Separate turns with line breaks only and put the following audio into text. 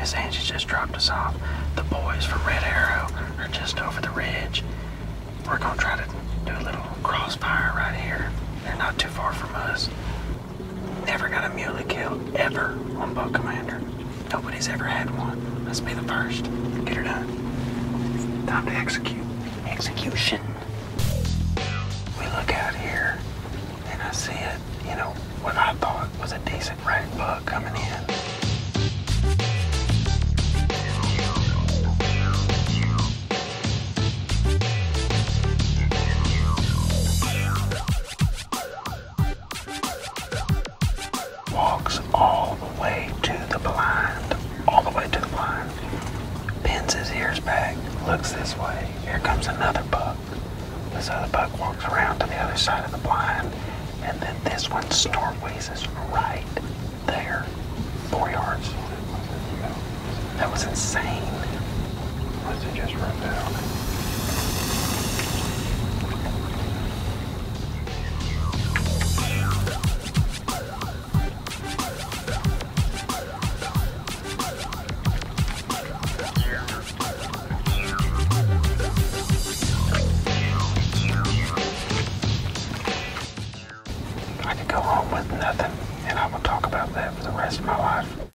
Miss Angie just dropped us off. The boys from Red Arrow are just over the ridge. We're gonna try to do a little crossfire right here. They're not too far from us. Never got a muley killed, ever, on Boat Commander. Nobody's ever had one. Let's be the first. Get her done. Time to execute. Execution. We look out here, and I see it, you know, what I thought was a decent rack buck coming in. Walks all the way to the blind. All the way to the blind. Pins his ears back. Looks this way. Here comes another buck. This other buck walks around to the other side of the blind. And then this one Snort Wheezes right there. 4 yards. That was insane. Must have just run down. I could go home with nothing, and I will talk about that for the rest of my life.